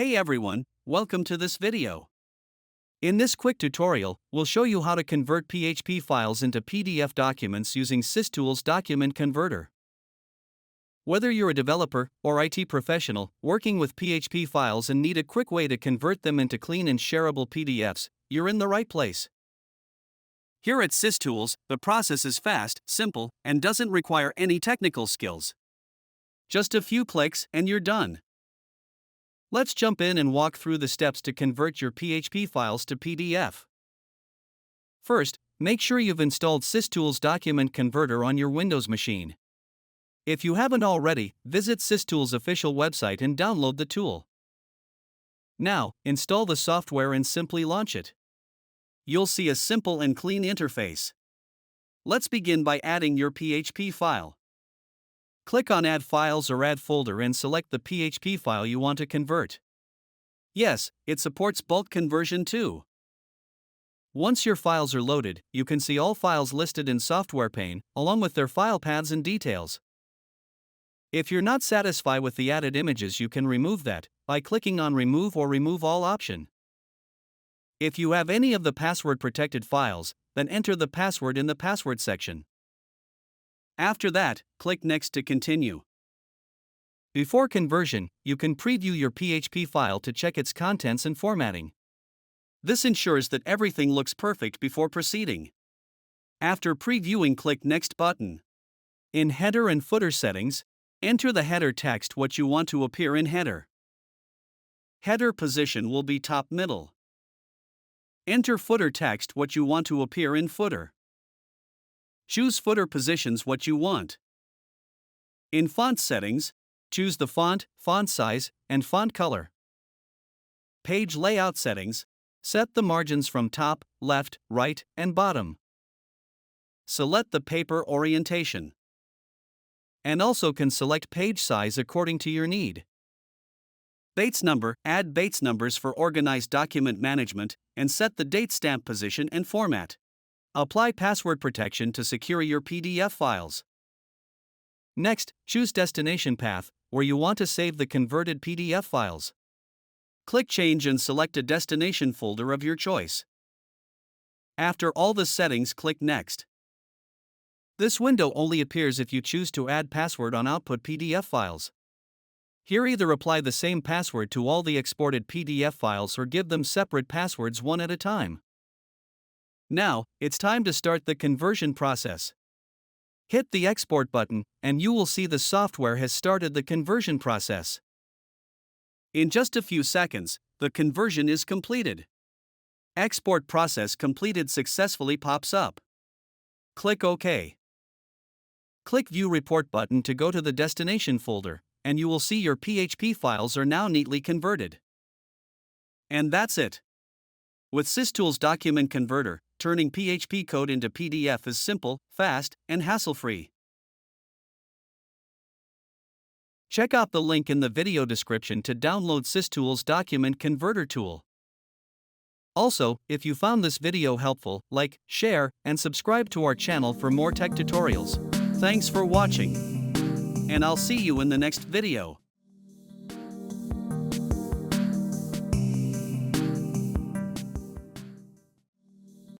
Hey everyone, welcome to this video. In this quick tutorial, we'll show you how to convert PHP files into PDF documents using SysTools Document Converter. Whether you're a developer or IT professional working with PHP files and need a quick way to convert them into clean and shareable PDFs, you're in the right place. Here at SysTools, the process is fast, simple, and doesn't require any technical skills. Just a few clicks and you're done. Let's jump in and walk through the steps to convert your PHP files to PDF. First, make sure you've installed SysTools Document Converter on your Windows machine. If you haven't already, visit SysTools' official website and download the tool. Now, install the software and simply launch it. You'll see a simple and clean interface. Let's begin by adding your PHP file. Click on Add Files or Add Folder and select the PHP file you want to convert. Yes, it supports bulk conversion too. Once your files are loaded, you can see all files listed in Software pane, along with their file paths and details. If you're not satisfied with the added images, you can remove that by clicking on Remove or Remove All option. If you have any of the password-protected files, then enter the password in the Password section. After that, click Next to continue. Before conversion, you can preview your PHP file to check its contents and formatting. This ensures that everything looks perfect before proceeding. After previewing, click Next button. In Header and Footer settings, enter the header text what you want to appear in header. Header position will be top middle. Enter footer text what you want to appear in footer. Choose footer positions what you want. In font settings, choose the font, font size, and font color. Page layout settings, set the margins from top, left, right, and bottom. Select the paper orientation. And also can select page size according to your need. Bates number, add Bates numbers for organized document management, and set the date stamp position and format. Apply password protection to secure your PDF files. Next, choose destination path, where you want to save the converted PDF files. Click Change and select a destination folder of your choice. After all the settings, click Next. This window only appears if you choose to add password on output PDF files. Here, either apply the same password to all the exported PDF files or give them separate passwords one at a time. Now, it's time to start the conversion process. Hit the Export button, and you will see the software has started the conversion process. In just a few seconds, the conversion is completed. Export process completed successfully pops up. Click OK. Click View Report button to go to the destination folder, and you will see your PHP files are now neatly converted. And that's it. With SysTools Document Converter, turning PHP code into PDF is simple, fast, and hassle-free. Check out the link in the video description to download SysTools Document Converter tool. Also, if you found this video helpful, like, share, and subscribe to our channel for more tech tutorials. Thanks for watching. And I'll see you in the next video.